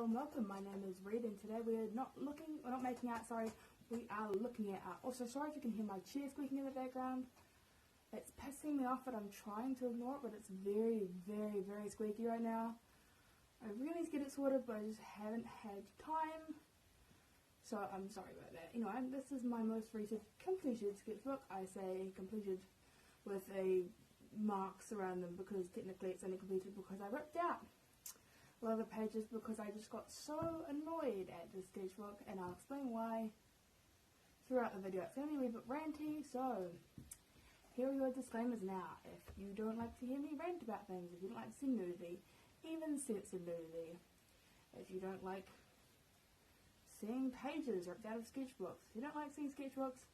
and welcome. My name is Reed, and today we're not making out, sorry, we are looking at art. Also, sorry if you can hear my chair squeaking in the background. It's pissing me off, but I'm trying to ignore it, but it's very, very, very squeaky right now. I really need to get it sorted, but I just haven't had time. So I'm sorry about that. Anyway, this is my most recent completed sketchbook. I say completed with a marks around them because technically it's only completed because I ripped out a lot of the pages because I just got so annoyed at the sketchbook, and I'll explain why throughout the video. It's going to be a wee bit ranty, so here are your disclaimers now. If you don't like to hear me rant about things, if you don't like to see nudity, even censored nudity, if you don't like seeing pages ripped out of sketchbooks, if you don't like seeing sketchbooks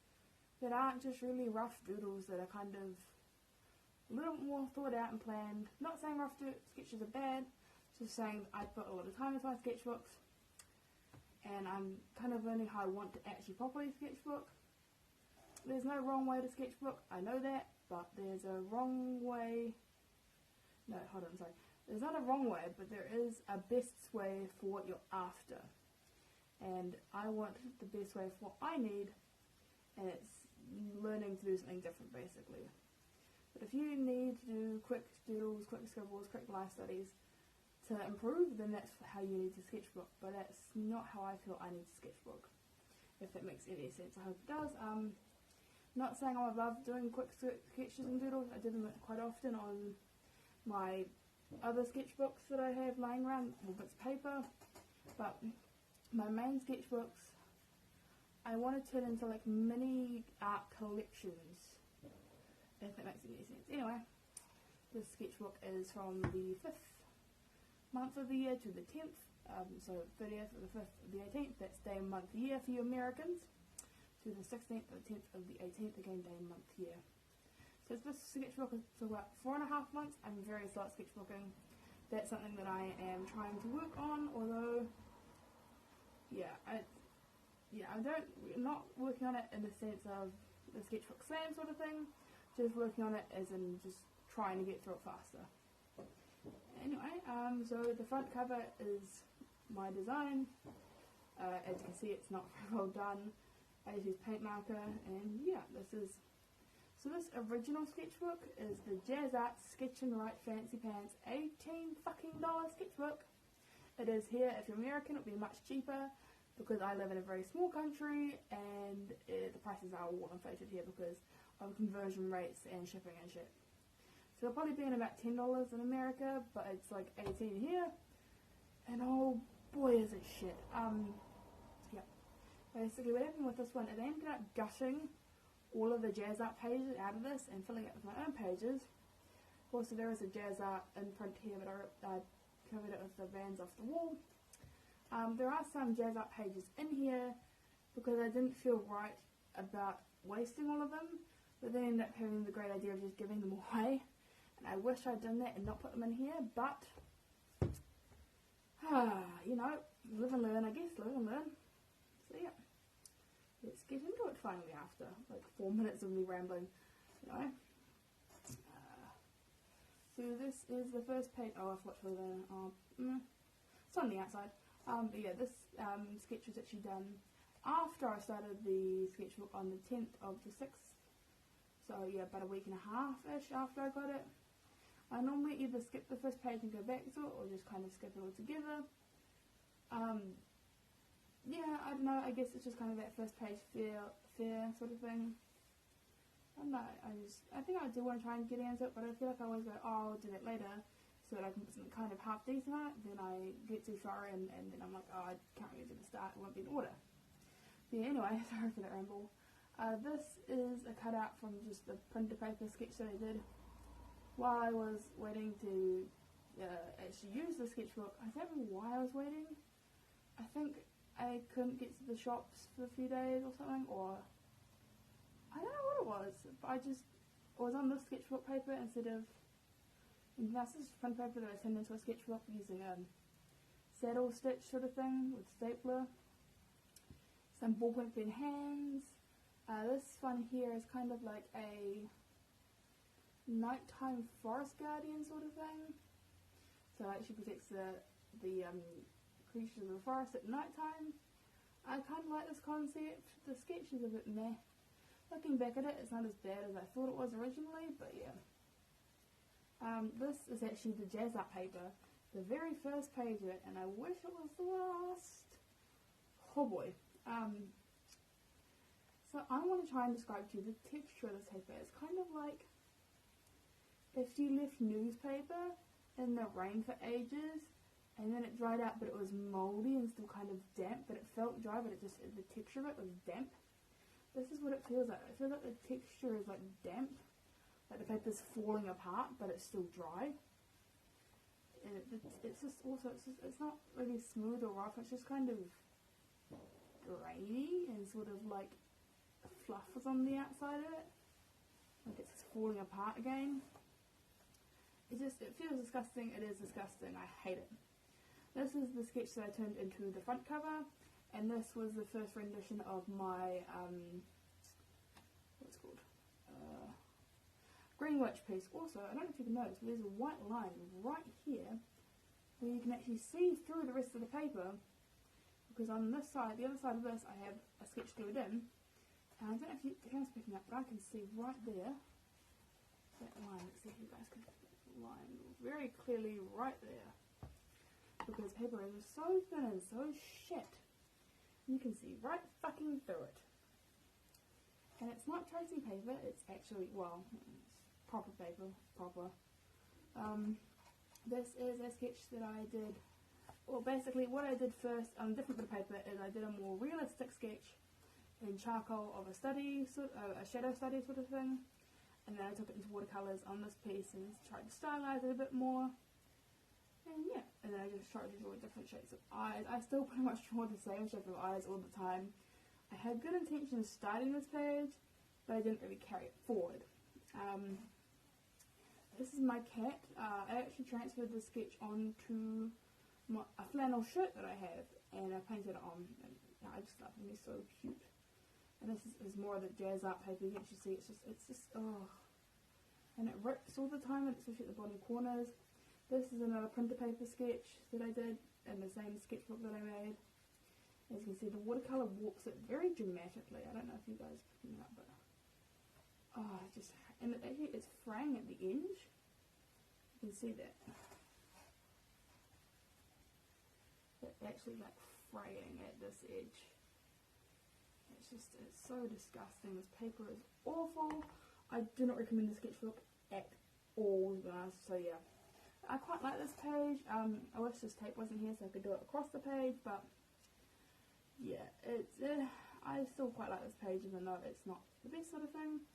that aren't just really rough doodles that are kind of a little more thought out and planned. Not saying rough sketches are bad, just saying I put a lot of time into my sketchbooks, and I'm kind of learning how I want to actually properly sketchbook. There's no wrong way to sketchbook, I know that, but there's a wrong way. No, hold on, sorry. There's not a wrong way, but there is a best way for what you're after. And I want the best way for what I need, and it's learning to do something different, basically. But if you need to do quick doodles, quick scribbles, quick life studies to improve, then that's how you need to sketchbook. But that's not how I feel I need to sketchbook, if that makes any sense. I hope it does. Not saying I love doing quick sketches and doodles. I do them quite often on my other sketchbooks that I have lying around, with bits of paper. But my main sketchbooks, I want to turn into like mini art collections, if that makes any sense. Anyway, this sketchbook is from the 5th month of the year to the 10th, so 30th of the 5th of the 18th, that's day, month, year for you Americans, to the 16th of the 10th of the 18th, again day, month, year. So this sketchbook is for about 4.5 months. I'm very slow at sketchbooking. That's something that I am trying to work on, although, I'm not working on it in the sense of the sketchbook slam sort of thing, just working on it as in just trying to get through it faster. Anyway, so the front cover is my design. As you can see, it's not very well done. I just use paint marker, and yeah, this original sketchbook is the Jazz Art Sketch and Write Fancy Pants $18 sketchbook. It is here. If you're American, it'll be much cheaper because I live in a very small country, and the prices are all inflated here because of conversion rates and shipping and shit. So it'll probably be in about $10 in America, but it's like 18 here, and oh boy is it shit. Yeah. Basically what happened with this one is I ended up gutting all of the Jazz Art pages out of this and filling it with my own pages. Also, there is a Jazz Art imprint here, but I covered it with the bands off the wall. There are some Jazz Art pages in here because I didn't feel right about wasting all of them, but then ended up having the great idea of just giving them away. And I wish I'd done that and not put them in here, but live and learn, I guess, live and learn. So yeah, let's get into it finally after like 4 minutes of me rambling, So this is the first page. Oh, I forgot to it's on the outside. But yeah, this sketch was actually done after I started the sketchbook on the 10th of the 6th. So yeah, about a week and a half-ish after I got it. I normally either skip the first page and go back to it, or just kind of skip it all together. Yeah, I don't know, I guess it's just kind of that first page fear sort of thing. I don't know, I think I do want to try and get into it, but I feel like I always go, oh, I'll do that later, so that I can put something kind of half decent on it, then I get too far in, and then I'm like, oh, I can't really do the start, it won't be in order. But yeah, anyway, sorry for that ramble. This is a cutout from just the printer paper sketch that I did while I was waiting to actually use the sketchbook. I don't know why I was waiting. I think I couldn't get to the shops for a few days or something, or I don't know what it was, but I was on this sketchbook paper instead of, this is print paper that I turned into a sketchbook using a saddle stitch sort of thing with stapler, some ballpoint pen hands. This one here is kind of like a nighttime forest guardian sort of thing. So it actually protects the creatures of the forest at night time. I kind of like this concept. The sketch is a bit meh. Looking back at it, it's not as bad as I thought it was originally, but yeah. This is actually the jazz art paper, the very first page of it, and I wish it was the last. Oh boy. So I want to try and describe to you the texture of this paper. It's kind of like if you left newspaper in the rain for ages, and then it dried out, but it was mouldy and still kind of damp, but it felt dry, but the texture of it was damp. This is what it feels like. I feel like the texture is like damp, like the paper's falling apart, but it's still dry. And it's not really smooth or rough. It's just kind of grainy and sort of like fluff is on the outside of it, like it's falling apart again. It feels disgusting. It is disgusting. I hate it. This is the sketch that I turned into the front cover, and this was the first rendition of my what's it called, Green Witch piece. Also, I don't know if you can notice, but there's a white line right here where you can actually see through the rest of the paper, because on this side, the other side of this, I have a sketch glued in, and I don't know if the camera's picking up, but I can see right there that line. Let's see if you guys can see that line very clearly right there, because paper is so thin and so shit. You can see right fucking through it. And it's not tracing paper, it's actually, well, it's proper paper, proper. This is a sketch that I did, well basically what I did first on a different bit of paper is I did a more realistic sketch in charcoal of a study, a shadow study sort of thing. And then I took it into watercolours on this piece and tried to stylize it a bit more. And yeah, and then I just tried to draw different shapes of eyes. I still pretty much draw the same shape of eyes all the time. I had good intentions starting this page, but I didn't really carry it forward. This is my cat. I actually transferred this sketch onto a flannel shirt that I have, and I painted it on. And I just love him, he's so cute. And this is more of the jazz art paper. You can actually see it's just oh, and it rips all the time, and especially at the bottom corners. This is another printer paper sketch that I did in the same sketchbook that I made. As you can see, the watercolour warps it very dramatically. I don't know if you guys are picking it up, but oh, and it actually it's fraying at the edge. You can see that. It's actually like fraying at this edge. It's so disgusting. This paper is awful. I do not recommend the sketchbook at all, to be honest. So yeah, I quite like this page. I wish this tape wasn't here so I could do it across the page, but yeah, I still quite like this page even though it's not the best sort of thing.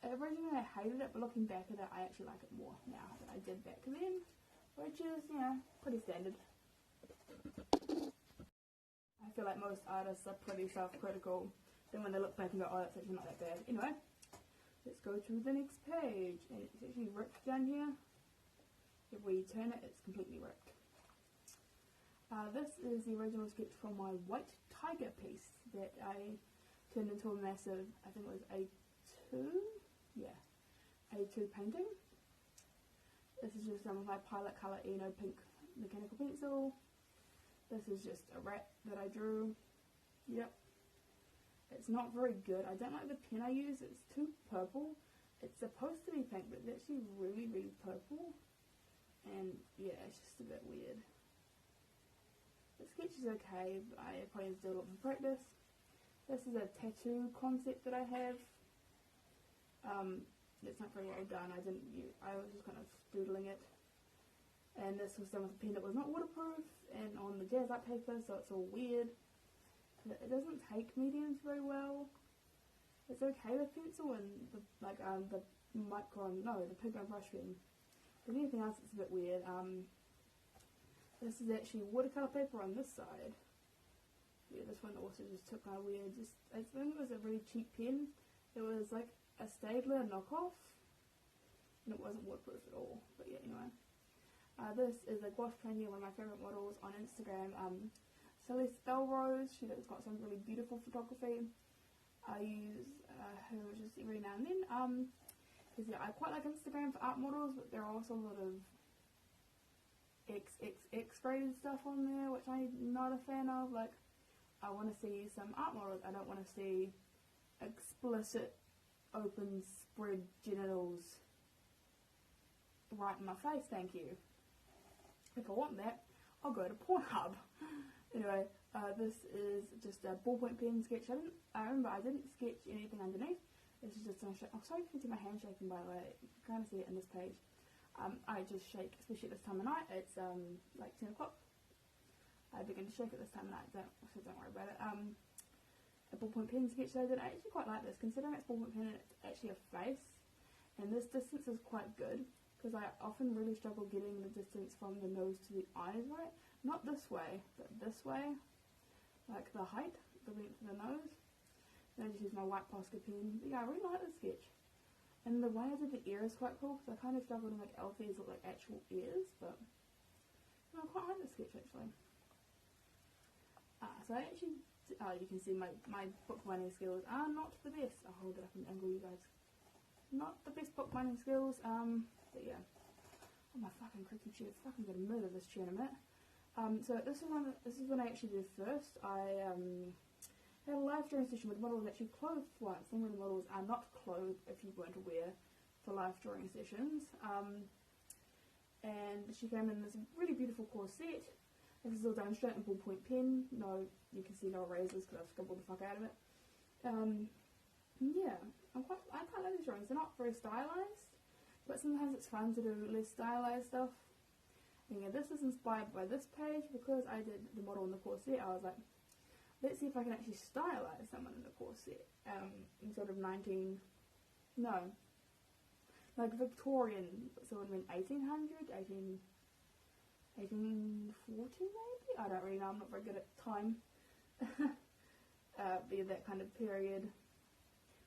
Originally I hated it, but looking back at it, I actually like it more now than I did back then, which is, you know, pretty standard. I feel like most artists are pretty self-critical. Then when they look back and go, oh, that's actually not that bad. Anyway, let's go to the next page. And it's actually ripped down here. If we turn it, it's completely ripped. This is the original sketch from my white tiger piece that I turned into a massive, I think it was A2? Yeah, A2 painting. This is just some of my Pilot Colour Eno pink mechanical pencil. This is just a rat that I drew. Yep. It's not very good. I don't like the pen I use. It's too purple. It's supposed to be pink, but it's actually really, really purple. And yeah, it's just a bit weird. The sketch is okay, but I probably need to do a lot more practice. This is a tattoo concept that I have. It's not very well done. I was just kind of doodling it. And this was done with a pen that was not waterproof and on the jazz art paper, so it's all weird. It doesn't take mediums very well. It's okay with pencil and the Pigment brush pen. But anything else, it's a bit weird. This is actually watercolor paper on this side. Yeah, this one also just took my weird. I think it was a really cheap pen. It was like a Staedtler knockoff, and it wasn't waterproof at all. But yeah, anyway. This is a gouache painting of one of my favourite models on Instagram, Celeste Belrose. She's got some really beautiful photography. I use her just every now and then, because yeah, I quite like Instagram for art models, but there are also a lot of XXX rated stuff on there, which I'm not a fan of. Like, I want to see some art models. I don't want to see explicit open spread genitals right in my face, thank you. If I want that, I'll go to Pornhub. Anyway, this is just a ballpoint pen sketch. I remember I didn't sketch anything underneath. This is just gonna show. Oh, sorry if you can see my hand shaking, by the way. You can kind of see it in this page. I just shake, especially at this time of night. It's like 10 o'clock. I begin to shake at this time of night. So don't worry about it. A ballpoint pen sketch that I did. I actually quite like this, considering it's ballpoint pen and it's actually a face. And this distance is quite good, because I often really struggle getting the distance from the nose to the eyes right. Not this way, but this way. Like the height, the length of the nose. And I just use my white Posca pen. But yeah, I really like this sketch. And the way I did the ear is quite cool, because I kind of struggled to make elf ears look like actual ears, but I quite like this sketch actually. So I actually, you can see my bookbinding skills are not the best. I'll hold it up and angle you guys. Not the best bookbinding skills, but yeah. Oh, my fucking creaky chair. Fucking gonna murder this chair in a minute. So this is when I actually did first. I had a live drawing session with models actually clothed once. Some of the models are not clothed, if you weren't aware, for live drawing sessions. And she came in this really beautiful corset. This is all done straight in ballpoint pen. No, you can see no erasers because I've scribbled the fuck out of it. Yeah, I quite like these drawings. They're not very stylized, but sometimes it's fun to do less stylized stuff. And yeah, this is inspired by this page because I did the model in the corset. I was like, let's see if I can actually stylize someone in the corset. In sort of like Victorian, so it would have been 1840 maybe? I don't really know, I'm not very good at time. But yeah, that kind of period.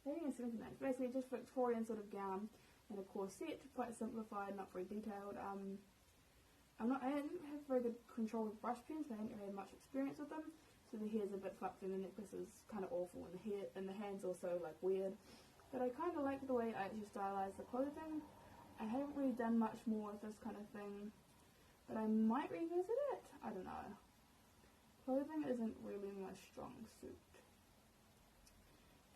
Maybe in 1790s. Basically just Victorian sort of gown and a corset, quite simplified, not very detailed. I didn't have very good control with brush pens, so I hadn't really had much experience with them. So the hair's a bit fucked and the necklace is kind of awful, and the hand's also like weird. But I kind of like the way I actually stylized the clothing. I haven't really done much more with this kind of thing, but I might revisit it. I don't know. Clothing isn't really my strong suit.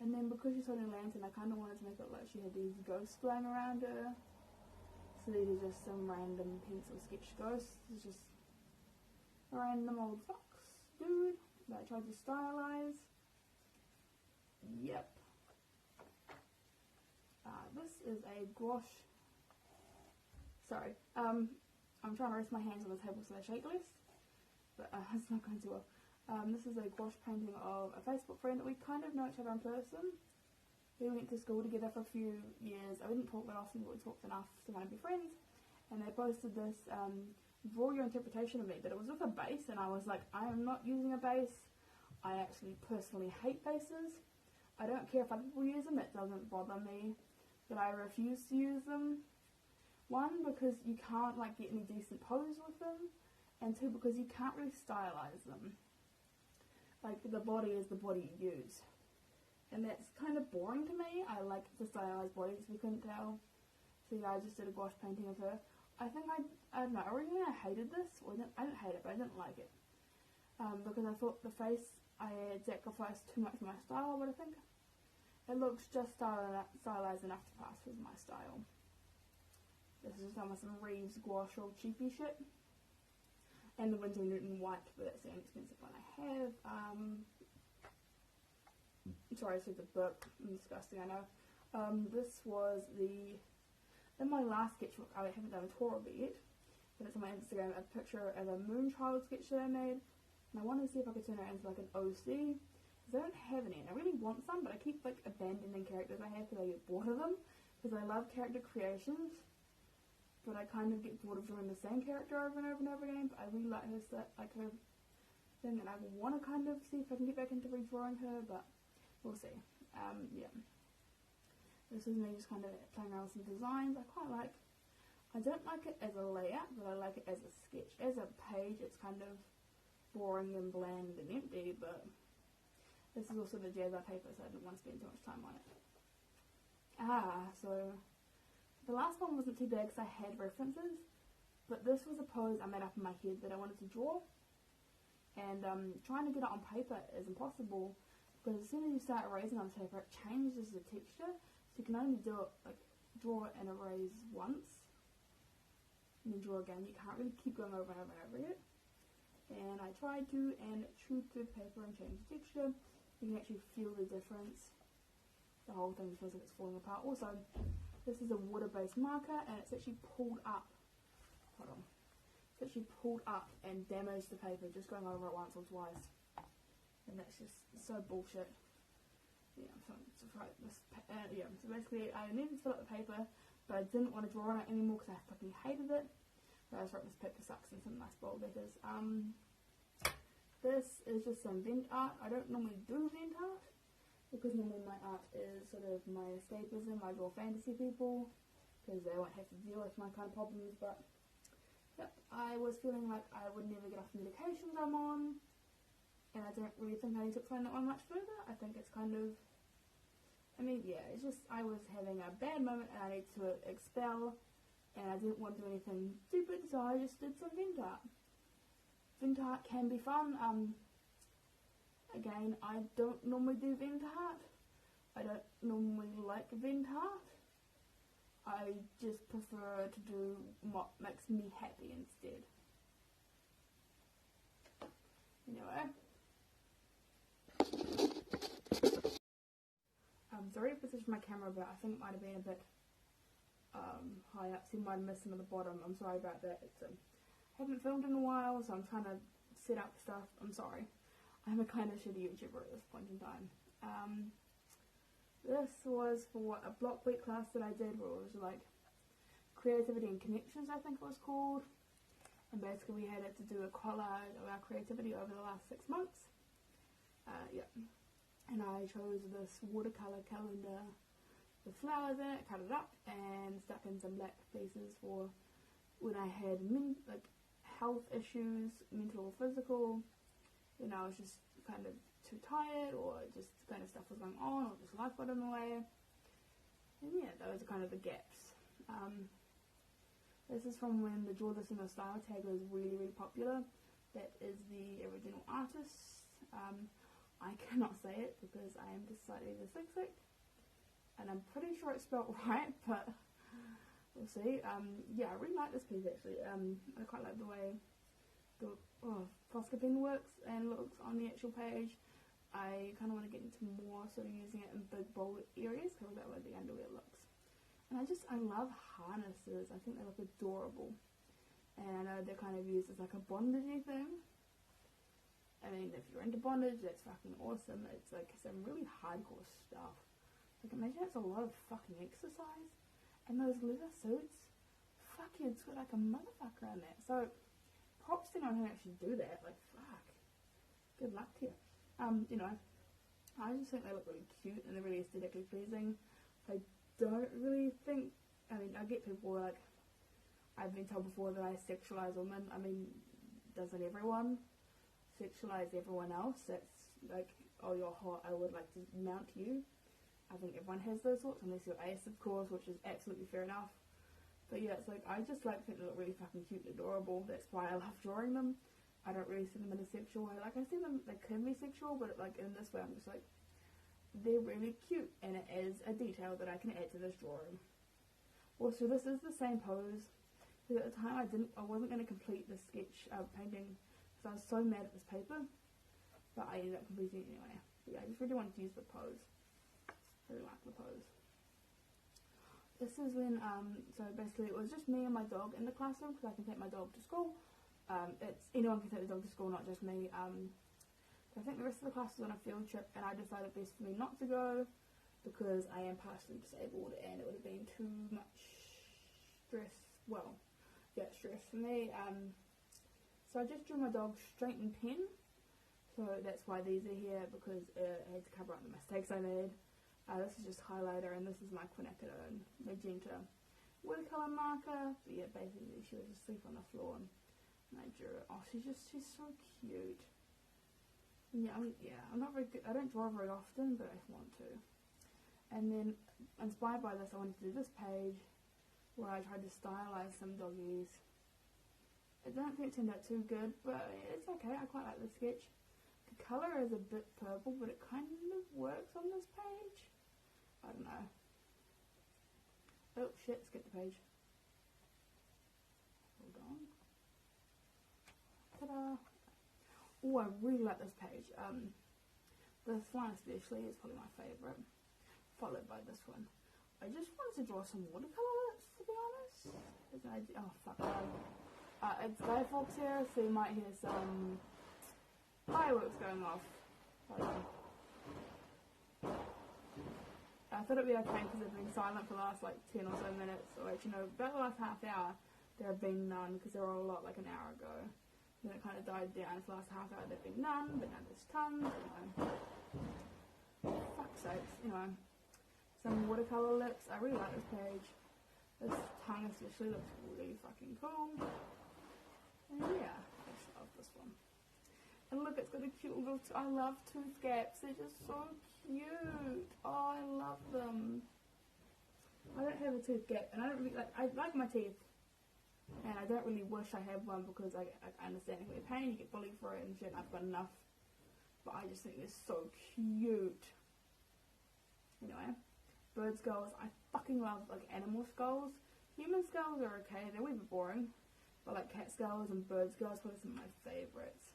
And then because she's holding a lantern, I kind of wanted to make it like she had these ghosts flying around her. So these are just some random pencil sketch ghosts. It's just a random old fox dude that I tried to stylize. Yep. This is a gouache. Sorry. I'm trying to rest my hands on the table so they shake less, but it's not going too well. This is a gouache painting of a Facebook friend that we kind of know each other in person. We went to school together for a few years. I didn't talk that often, but we talked enough to kind of be friends. And they posted this, draw your interpretation of me, but it was with a base, and I was like, I am not using a base. I actually personally hate bases. I don't care if other people use them, it doesn't bother me, but I refuse to use them. One, because you can't like get any decent pose with them, and two, because you can't really stylize them. Like, the body is the body you use. And that's kind of boring to me. I like to stylize bodies, if you couldn't tell. So yeah, I just did a gouache painting of her. I think I don't know, originally I hated this. Or I didn't hate it, but I didn't like it. Because I thought the face, I had sacrificed too much of my style, but I think it looks just stylized enough to pass with my style. This is done with some Reeves gouache, all cheapy shit. And the Winsor Newton white, but that's the inexpensive one I have. Sorry, I said the book. Disgusting, I know. This was in my last sketchbook. I haven't done a tour of it yet, but it's on my Instagram, a picture of a Moonchild sketch that I made. And I wanted to see if I could turn it into like an OC, because I don't have any, and I really want some, but I keep like abandoning characters I have because I get bored of them, because I love character creations. But I kind of get bored of drawing the same character over and over and over again. But I really like her thing, and I want to kind of see if I can get back into redrawing her, but we'll see. Yeah. This is me just kind of playing around with some designs. I don't like it as a layout, but I like it as a sketch. As a page, it's kind of boring and bland and empty, but this is also the jazz art paper, so I didn't want to spend too much time on it. So the last one wasn't too bad because I had references, But this was a pose I made up in my head that I wanted to draw, and trying to get it on paper is impossible because as soon as you start erasing on paper, it changes the texture. So you can only do it like draw and erase once, and then draw again. You can't really keep going over and over and over it. And I tried to, and chewed through the paper and changed the texture. You can actually feel the difference. The whole thing feels like it's falling apart. Also, this is a water-based marker, and it's actually pulled up. Hold on. It's actually pulled up and damaged the paper just going over it once or twice. And that's just so bullshit. Yeah, so basically I needed to fill up the paper, but I didn't want to draw on it anymore because I fucking hated it. So I just wrote this paper sucks in some nice bold letters. This is just some vent art. I don't normally do vent art because normally my art is sort of my escapism. I draw fantasy people because they won't have to deal with my kind of problems, but yep, I was feeling like I would never get off the medications I'm on, and I don't really think I need to explain that one much further. I think it's kind of, I mean, yeah, it's just I was having a bad moment and I need to expel, and I didn't want to do anything stupid, so I just did some vent art. Vent art can be fun. Again, I don't normally do vent art. I don't normally like vent art. I just prefer to do what makes me happy instead. Anyway. Sorry to position my camera, but I think it might have been a bit high up, so you might have missed some of the bottom. I'm sorry about that. It's I haven't filmed in a while, so I'm trying to set up stuff. I'm sorry. I'm a kind of shitty YouTuber at this point in time. This was for a block week class that I did where it was like creativity and connections, I think it was called. And basically we had to do a collage of our creativity over the last 6 months. Yeah. And I chose this watercolour calendar with flowers in it, cut it up, and stuck in some black pieces for when I had like health issues, mental or physical. You know, I was just kind of too tired, or just kind of stuff was going on, or just life got in the way. And yeah, those are kind of the gaps. This is from when the Draw This in Your Style tag was really, really popular. That is the original artist. I cannot say it because I am just slightly dyslexic, and I'm pretty sure it's spelled right, but we'll see. Yeah, I really like this piece actually. I quite like the way the Posca pen works and looks on the actual page. I kind of want to get into more sort of using it in big bold areas because that way the underwear looks. And I love harnesses. I think they look adorable. And I know they're kind of used as like a bondagey thing. I mean, if you're into bondage, that's fucking awesome. It's like some really hardcore stuff. Like, imagine it's a lot of fucking exercise. And those leather suits, fuck, you'd sweat like a motherfucker on that. So, props to anyone who actually do that. Like, fuck. Good luck to you. You know, I just think they look really cute and they're really aesthetically pleasing. I don't really think, I mean, I get people like, I've been told before that I sexualize women. I mean, doesn't everyone sexualize everyone else? That's like, oh, you're hot, I would like to mount you. I think everyone has those thoughts, unless you're ace, of course, which is absolutely fair enough. But yeah, it's like, I just like think they look really fucking cute and adorable. That's why I love drawing them. I don't really see them in a sexual way. Like, I see them, they can be sexual, but like in this way I'm just like, they're really cute, and it is a detail that I can add to this drawing. Also, this is the same pose, because at the time I wasn't going to complete the sketch painting, because I was so mad at this paper, but I ended up completing it anyway. But yeah, I just really wanted to use the pose. I really like the pose. This is when, so basically it was just me and my dog in the classroom, because I can take my dog to school. It's anyone can take the dog to school, not just me. I think the rest of the class was on a field trip, and I decided best for me not to go because I am partially disabled, and it would have been too much stress. Well, yeah, stress for me. So I just drew my dog straight in pen. So that's why these are here, because I had to cover up the mistakes I made. This is just highlighter, and this is my quinacridone magenta watercolor marker. But yeah, basically she was asleep on the floor, and I drew it. Oh, she's so cute. Yeah, I'm not very good. I don't draw very often, but I want to. And then, inspired by this, I wanted to do this page where I tried to stylize some doggies. I don't think it turned out too good, but it's okay. I quite like the sketch. The colour is a bit purple, but it kind of works on this page. I don't know. Oh shit, skip the page. Hold on. Ta-da! Oh, I really like this page. This one especially is probably my favourite, followed by this one. I just wanted to draw some watercolours, to be honest. Oh fuck. It's Guy Fawkes here, so you might hear some fireworks going off. I thought it'd be okay because they've been silent for the last like 10 or so minutes, or actually no, about the last half hour there have been none because there were a lot like an hour ago. Then it kind of died down. For the last half hour there have been none, but now there's tons, fuck's sakes, anyway. Some watercolour lips. I really like this page. This tongue especially looks really fucking cool. And yeah, I just love this one. And look, it's got a cute little, I love tooth gaps. They're just so cute. Oh, I love them. I don't have a tooth gap, and I don't really I like my teeth. And I don't really wish I had one because I understand if you're in pain, you get bullied for it and shit, I've got enough. But I just think they're so cute. Anyway, bird skulls. I fucking love like animal skulls. Human skulls are okay, they're a wee bit boring. But like cat skulls and bird skulls are some of my favourites.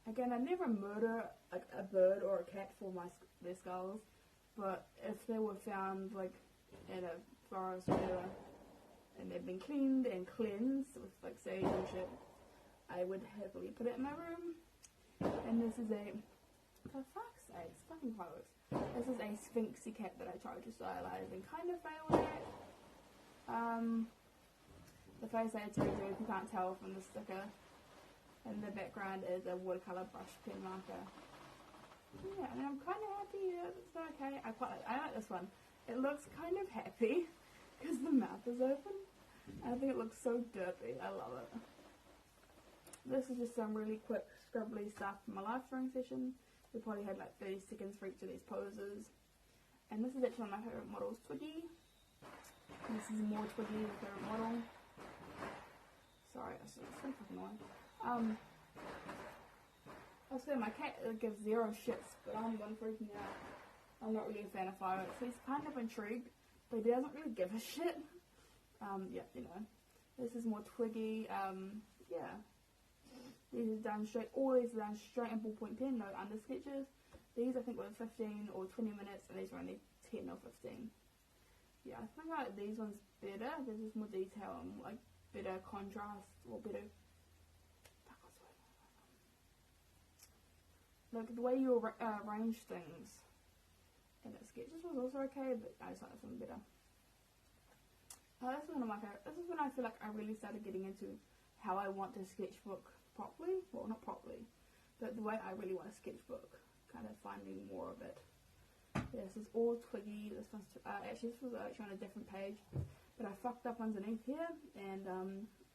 Again, I never murder like a bird or a cat for their skulls. But if they were found like in a forest or whatever, and they've been cleaned and cleansed with like sage and shit, I would happily put it in my room. And this is for fuck's sake, it's fucking fireworks. This is a sphinxy cat that I tried to stylize and kind of failed at. The face I had to do, if you can't tell from the sticker, and the background is a watercolour brush pen marker. Yeah, and I'm kind of happy that it's okay. I like this one. It looks kind of happy because the mouth is open. I think it looks so derpy. I love it. This is just some really quick scrubbly stuff from my live drawing session. We probably had like 30 seconds for each of these poses. And this is actually one of my favourite models, Twiggy. And this is more Twiggy, my favourite model. Sorry, that's so fucking annoying. Also, my cat gives zero shits, but I'm one freaking out. I'm not really a fan of fireworks. He's kind of intrigued, but he doesn't really give a shit. Yeah, you know. This is more Twiggy. Yeah. These are done straight, all these are done straight in ballpoint pen, no under sketches. These I think were 15 or 20 minutes, and these were only 10 or 15. Yeah, I think I like these ones better. There's just more detail and like better contrast, or better. Like the way you arrange things in the sketches was also okay, but I just like this one better. This is one of my favourites. This is when I feel like I really started getting into how I want to sketchbook properly. Well, not properly, but the way I really want to sketchbook. Kind of finding more of it. Yeah, this is all Twiggy. This one's actually this was actually on a different page, but I fucked up underneath here, and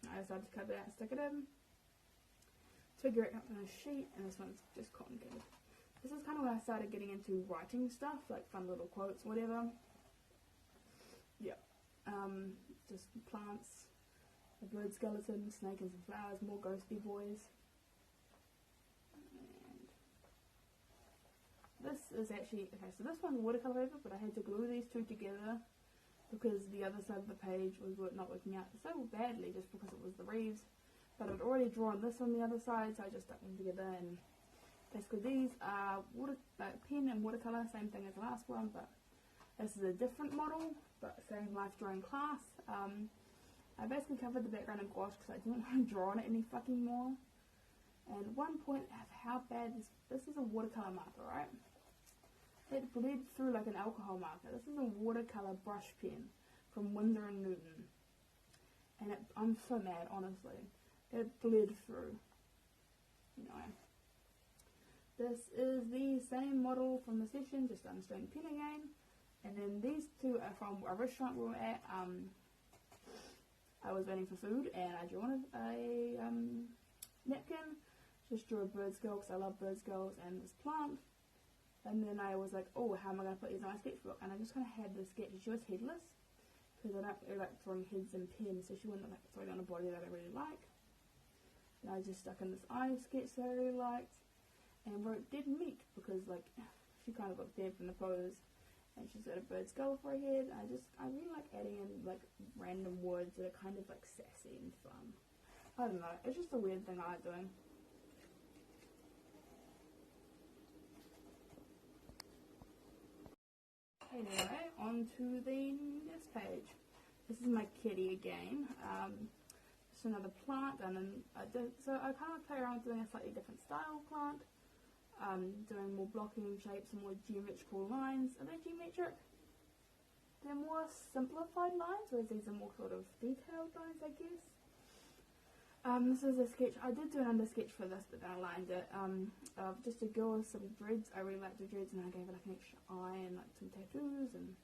I decided to cut it out and stick it in. Twiggy wrapped up on a sheet, and this one's just cotton candy. This is kind of when I started getting into writing stuff, like fun little quotes, whatever. Yeah. Just plants, a bird skeleton, snake and some flowers, more ghosty boys. And this is actually, okay, so this one's watercolour paper, but I had to glue these two together because the other side of the page was not working out so badly just because it was the Reeves. But I'd already drawn this on the other side, so I just stuck them together. And basically these are pen and watercolour, same thing as the last one, but this is a different model, but same life drawing class. I basically covered the background in gouache because I didn't want to draw on it any fucking more. And one point of how bad this is a watercolour marker, right? It bled through like an alcohol marker. This is a watercolour brush pen from Winsor & Newton. And I'm so mad, honestly. It bled through. You know. This is the same model from the session, just done straight pen again. And then these two are from a restaurant we were at. I was waiting for food, and I drew on a napkin. Just drew a bird skull because I love bird skulls and this plant. And then I was like, oh, how am I going to put these on my sketchbook? And I just kind of had the sketch. She was headless because I don't really like drawing heads and pens, so she wouldn't like throwing on a body that I really like. And I just stuck in this eye sketch that I really liked and wrote dead meat because like she kind of looked dead from the pose, and she's got a bird skull for her head. I really like adding in like random words that are kind of like sassy and fun. I don't know, it's just a weird thing I like doing. Anyway, on to the next page. This is my kitty again. Just another plant, and then so I kind of play around doing a slightly different style plant. Doing more blocking shapes and more geometrical lines. Are they geometric? They're more simplified lines, whereas these are more sort of detailed lines, I guess. This is a sketch. I did do an under sketch for this, but then I lined it. Of just a girl with some dreads. I really liked the dreads, and I gave her like an extra eye and like some tattoos, and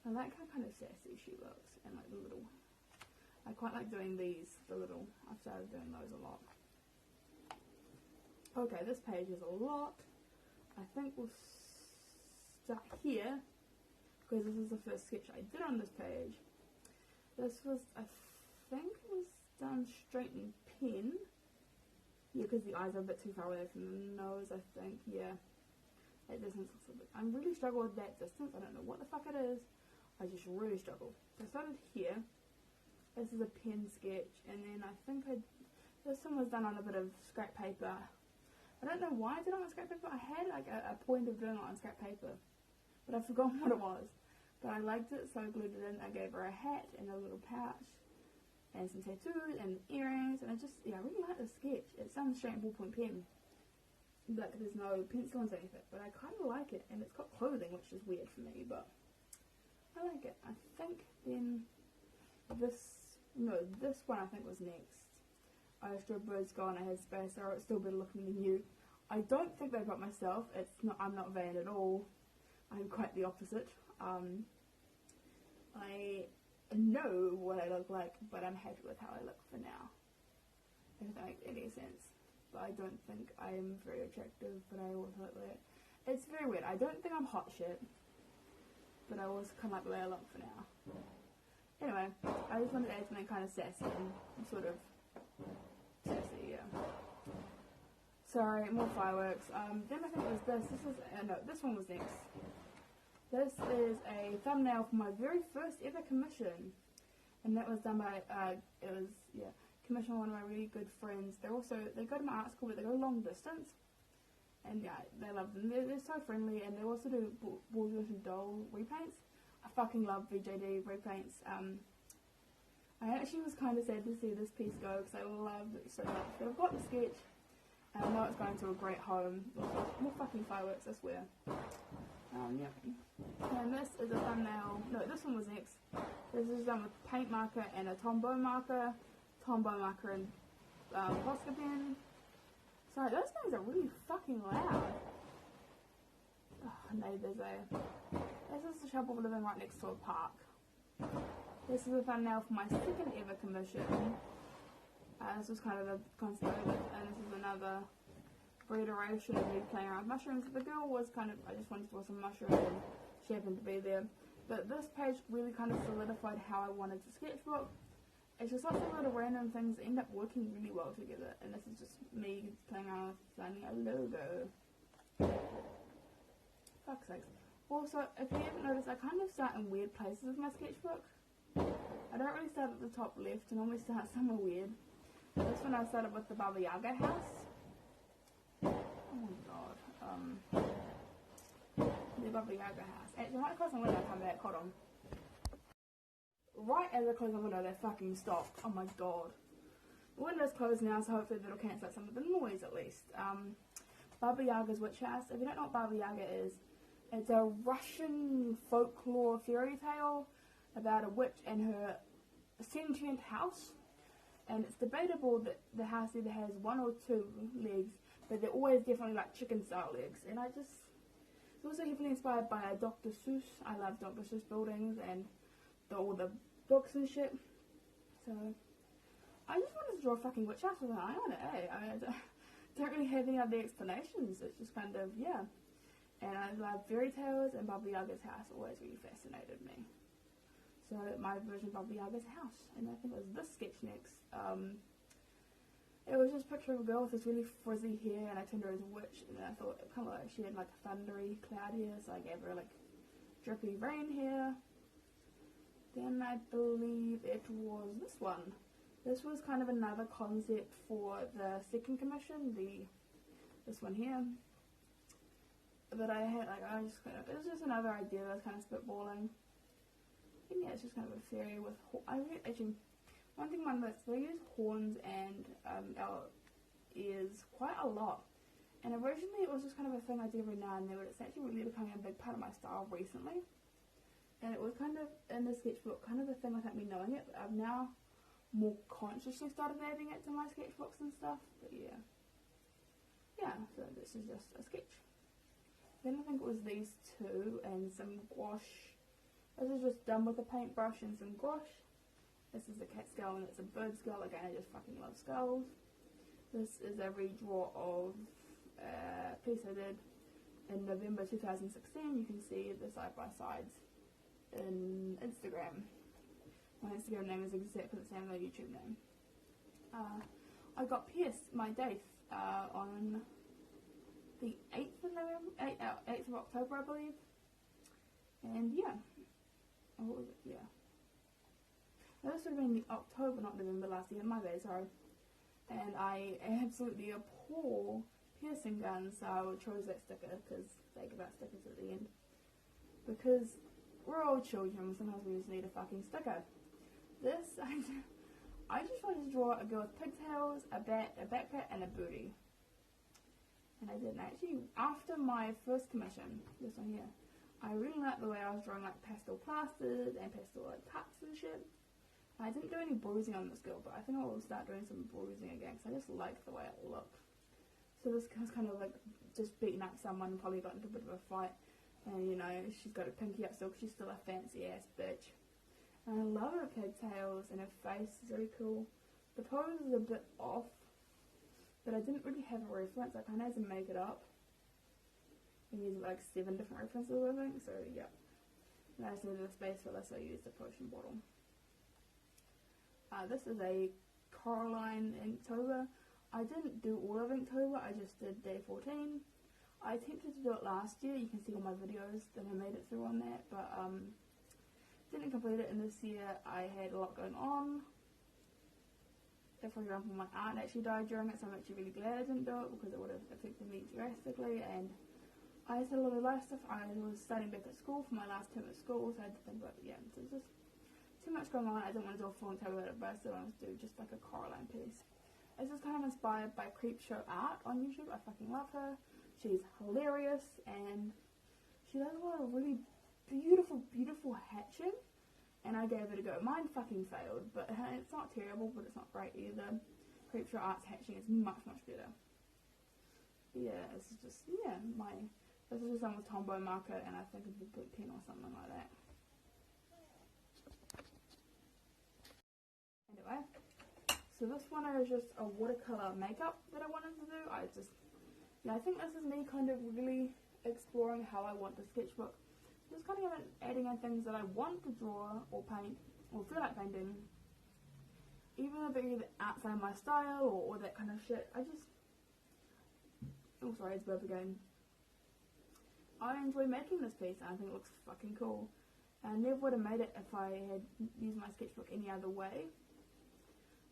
I like how kind of sassy she looks, and like the little. I quite like doing these, the little. I've started doing those a lot. Okay, this page is a lot. I think we'll start here, because this is the first sketch I did on this page. This was, I think it was done straight in pen. Yeah, because the eyes are a bit too far away from the nose, I think. Yeah, that distance looks a bit. I really struggle with that distance. I don't know what the fuck it is. I just really struggle. So I started here. This is a pen sketch, and then I think this one was done on a bit of scrap paper. I don't know why I did it on scrap paper. I had like a point of doing it on scrap paper, but I've forgotten what it was. But I liked it, so I glued it in. I gave her a hat and a little pouch and some tattoos and earrings, and I really like the sketch. It sounds straight ballpoint pen, like there's no pencil or anything, but I kind of like it, and it's got clothing, which is weird for me, but I like it. I think then this one I think was next. I just drew a bird's skull and I had space, so it's still better looking than you. I don't think they've got myself. I'm not vain at all. I'm quite the opposite. I know what I look like, but I'm happy with how I look for now. If that makes any sense. But I don't think I am very attractive, but I also look like it. It's very weird. I don't think I'm hot shit, but I also kind of like the way I look for now. Anyway, I just wanted to add something kind of sassy and sort of sassy, yeah. Sorry, more fireworks. Then I think it was this. This one was next. This is a thumbnail for my very first ever commission, and that was done by commissioned by one of my really good friends. They go to my art school, but they go long distance, and yeah, they love them. They're so friendly, and they also do Bulldogs and Doll repaints. I fucking love VJD repaints. I actually was kind of sad to see this piece go because I loved it so much. But I've got the sketch, and I know it's going to a great home. More fucking fireworks, I swear. Yeah. And this is a thumbnail. No, this one was next. This is done with paint marker and a Tombow marker. Tombow marker and Posca pen. Sorry, those things are really fucking loud. Oh, no, this is the trouble of living right next to a park. This is a thumbnail for my second ever commission. This was kind of a concept, and this is another reiteration of me playing around with mushrooms. The girl was kind of, I just wanted to draw some mushrooms, and she happened to be there. But this page really kind of solidified how I wanted to sketchbook. It's just lots of little random things that end up working really well together, and this is just me playing around with designing a logo. Fuck's sakes. Also, if you haven't noticed, I kind of start in weird places with my sketchbook. I don't really start at the top left, and always start somewhere weird. This one I started with the Baba Yaga house. Oh my god. The Baba Yaga house. Actually, I might close my window, come back, hold on. Right as I close my window, they fucking stopped. Oh my god. The window's closed now, so hopefully that'll cancel out some of the noise at least. Baba Yaga's witch house. If you don't know what Baba Yaga is, it's a Russian folklore fairy tale about a witch and her sentient house. And it's debatable that the house either has one or two legs, but they're always definitely like chicken style legs. And it's also heavily inspired by Dr. Seuss. I love Dr. Seuss buildings and all the books and shit. So I just wanted to draw a fucking witch house with an eye on it, eh? I don't really have any other explanations. It's just kind of, yeah. And I love fairy tales, and Baba Yaga's house always really fascinated me. So my version of Baba Yaga's house, and I think it was this sketch next. It was just a picture of a girl with this really frizzy hair, and I turned her as a witch, and I thought it kind of like she had like thundery cloud hair, so I gave her like drippy rain hair. Then I believe it was this one. This was kind of another concept for the second commission, this one here. But I had like it was just another idea that I was kind of spitballing. And yeah, it's just kind of a fairy with actually one thing about this, they use horns and our ears quite a lot. And originally it was just kind of a thing I did every now and then, but it's actually really becoming a big part of my style recently. And it was kind of in the sketchbook, kind of a thing without me knowing it. But I've now more consciously started adding it to my sketchbooks and stuff. But yeah, so this is just a sketch. Then I think it was these two and some gouache. This is just done with a paintbrush and some gouache. This is a cat skull and it's a bird skull. Again, I just fucking love skulls. This is a redraw of a piece I did in November 2016. You can see the side-by-sides in Instagram. My Instagram name is exactly the same as my YouTube name. I got pierced my date on the 8th of November, 8th of October, I believe. And yeah, what was it? Yeah. This would have been the October, not November last year. My bad, sorry. And I absolutely abhor piercing guns, so I chose that sticker because they give out stickers at the end. Because we're all children, sometimes we just need a fucking sticker. This, I just wanted to draw a girl with pigtails, a bat, a backpack, and a booty. And I didn't actually, after my first commission, this one here, I really liked the way I was drawing like pastel plasters and pastel like cuts and shit. I didn't do any bruising on this girl, but I think I will start doing some bruising again because I just like the way it looked. So this was kind of like just beating up someone, probably got into a bit of a fight, and you know, she's got her pinky up still because she's still a fancy ass bitch. And I love her pigtails and her face is very cool. The pose is a bit off, but I didn't really have a reference. I kind of had to make it up. I used like 7 different references, I think, so yeah. And I just needed a space for this, so I used a potion bottle. This is a Coraline Inktober. I didn't do all of Inktober, I just did day 14. I attempted to do it last year, you can see all my videos that I made it through on that, but didn't complete it, and this year I had a lot going on. For example, my aunt actually died during it, so I'm actually really glad I didn't do it because it would have affected me drastically, and I just had a lot of life stuff. I was starting back at school for my last term at school, so I had to think about it. Yeah, so there's just too much going on. I didn't want to do a full Inktober at first, so I wanted to do just like a Coraline piece. This is kind of inspired by Creepshow Art on YouTube. I fucking love her. She's hilarious, and she does a lot of really beautiful, beautiful hatching, and I gave it a go. Mine fucking failed, but it's not terrible, but it's not great either. Creepshow Art's hatching is much, much better. Yeah, this is just, yeah, this is just done with Tombow marker, and I think a blue pen or something like that. Anyway, so this one is just a watercolor makeup that I wanted to do. I think this is me kind of really exploring how I want to sketchbook. Just kind of adding in things that I want to draw or paint or feel like painting, even if they're either outside my style or that kind of shit. Oh sorry, it's burp again. I enjoy making this piece and I think it looks fucking cool. And I never would have made it if I had used my sketchbook any other way.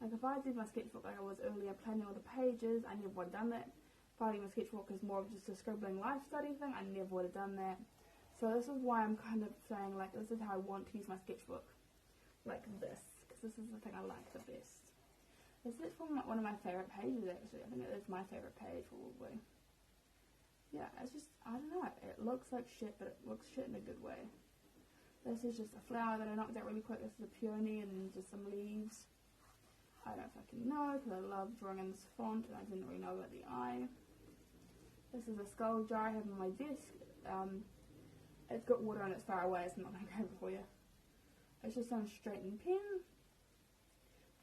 Like if I did my sketchbook like I was earlier, planning all the pages, I never would have done that. If I did my sketchbook as more of just a scribbling life study thing, I never would have done that. So this is why I'm kind of saying like this is how I want to use my sketchbook. Like this. Because this is the thing I like the best. This is from like one of my favourite pages actually. I think it is my favourite page probably. Yeah, it's just, I don't know, it looks like shit, but it looks shit in a good way. This is just a flower that I knocked out really quick. This is a peony and just some leaves. I don't fucking know, because I love drawing in this font, and I didn't really know about the eye. This is a skull jar I have on my desk. It's got water and it's far away, so I'm not going to grab it for you. It's just done straighten pen.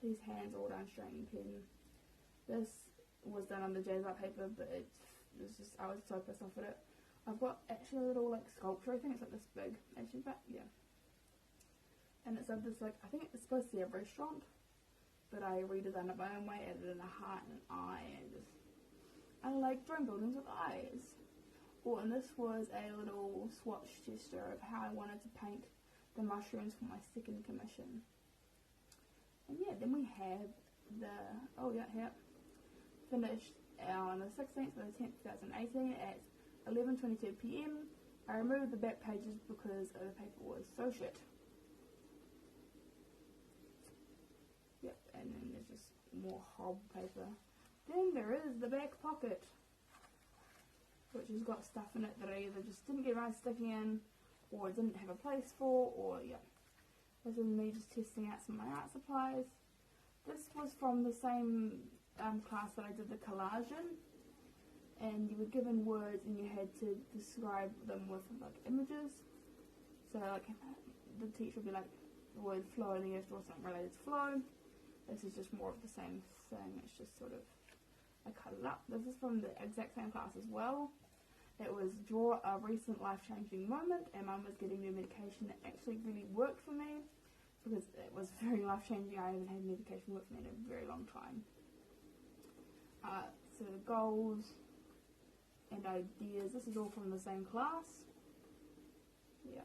These hands are all done straighten pen. This was done on the jazz art paper, but I was so pissed off at it. I've got actually a little like sculpture, I think it's like this big, actually, but yeah. And it's of this like, I think it's supposed to be a restaurant, but I redesigned it my own way, added in a heart and an eye, and I like drawing buildings with eyes. Oh, and this was a little swatch gesture of how I wanted to paint the mushrooms for my second commission. And yeah, then we have finished on the 16th of the 10th, 2018 at 11:22 PM. I removed the back pages because the paper was so shit. Yep, and then there's just more horrible paper. Then there is the back pocket, which has got stuff in it that I either just didn't get around to sticking in, or didn't have a place for, or yeah. This is me just testing out some of my art supplies. This was from the same class that I did the collage in, and you were given words and you had to describe them with like images. So like the teacher would be like the word flow and you have to draw something related to flow. This is just more of the same thing, it's just sort of, I cut it up. This is from the exact same class as well. It was draw a recent life-changing moment, and Mum was getting new medication that actually really worked for me because it was very life-changing. I haven't had medication work for me in a very long time. So goals and ideas, this is all from the same class. Yeah.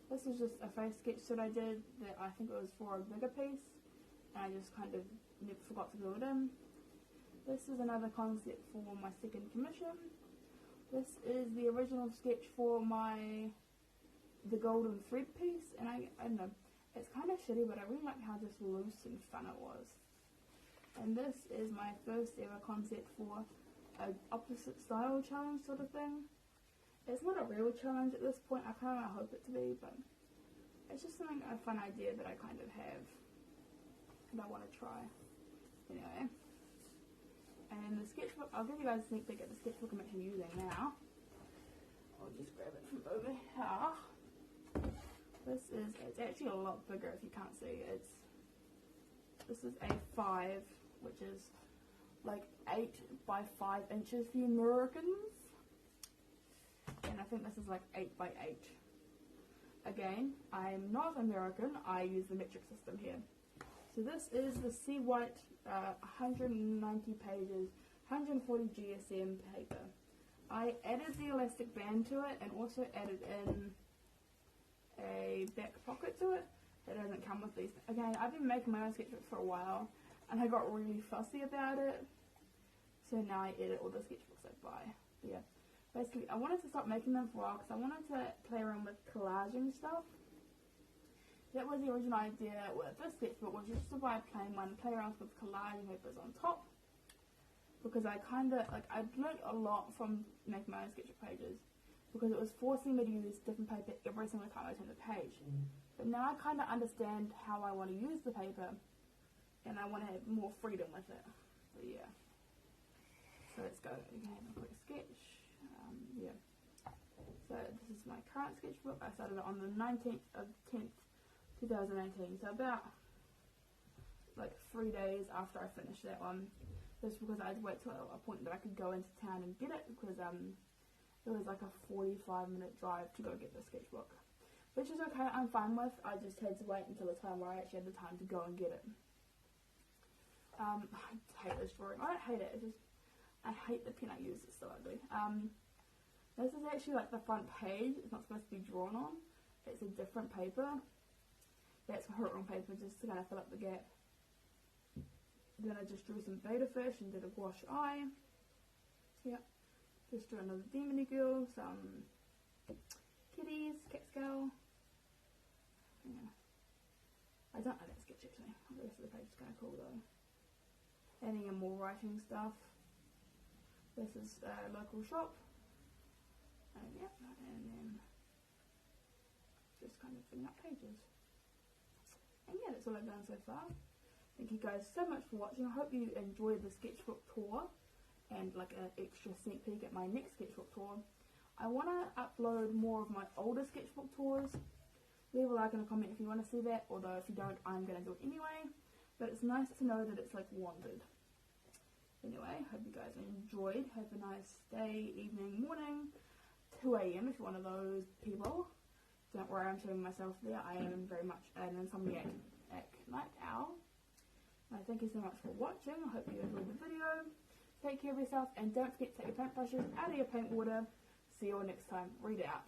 This is just a face sketch that I did that I think it was for a bigger piece, and I just kind of forgot to glue it in. This is another concept for my second commission. This is the original sketch for the golden thread piece, and I don't know, it's kind of shitty, but I really like how just loose and fun it was. And this is my first ever concept for an opposite style challenge sort of thing. It's not a real challenge at this point, I kind of hope it to be, but it's just something, a fun idea that I kind of have and I want to try. Anyway. And the sketchbook, I'll give you guys a sneak peek at the sketchbook I'm actually using now. I'll just grab it from over here. It's actually a lot bigger if you can't see. This is a 5, which is like 8 by 5 inches for you Americans. And I think this is like 8 by 8. Again, I'm not American, I use the metric system here. So this is the Sea White 190 pages, 140 GSM paper. I added the elastic band to it and also added in a back pocket to it. It doesn't come with these. Again, I've been making my own sketchbooks for a while and I got really fussy about it. So now I edit all the sketchbooks I buy. But yeah, basically I wanted to stop making them for a while because I wanted to play around with collaging stuff. That was the original idea with this sketchbook, was just to buy a plain one, play around with collaging papers on top. Because I kind of, like, I'd learned a lot from making my own sketchbook pages. Because it was forcing me to use different paper every single time I turned the page. But now I kind of understand how I want to use the paper. And I want to have more freedom with it. So yeah. So let's go again, a quick sketch. Yeah. So this is my current sketchbook. I started it on the 19th of 10th. 2018, so about like 3 days after I finished that one, just because I had to wait till a point that I could go into town and get it, because it was like a 45-minute drive to go get the sketchbook, which is okay, I'm fine with. I just had to wait until the time where I actually had the time to go and get it. I hate this drawing. I don't hate it, it's just I hate the pen I use, it's so ugly. This is actually like the front page, it's not supposed to be drawn on, it's a different paper. That's her on paper, just to kind of fill up the gap. Then I just drew some beta fish and did a gouache eye. Yep. Just drew another demony girl, some kitties, cat scale. Yeah. I don't know that sketch actually. The rest of the page is kind of cool though. Adding in more writing stuff. This is a local shop. And yep, and then just kind of filling up pages. And yeah, that's all I've done so far. Thank you guys so much for watching. I hope you enjoyed the sketchbook tour and like an extra sneak peek at my next sketchbook tour. I want to upload more of my older sketchbook tours. Leave a like and a comment if you want to see that, although if you don't, I'm going to do it anyway. But it's nice to know that it's like wanted. Anyway, hope you guys enjoyed. Have a nice day, evening, morning, 2 AM if you're one of those people. Don't worry, I'm showing myself there. I am very much an insomniac night owl. Thank you so much for watching. I hope you enjoyed the video. Take care of yourself, and don't forget to take your paint brushes out of your paint water. See you all next time. Read out.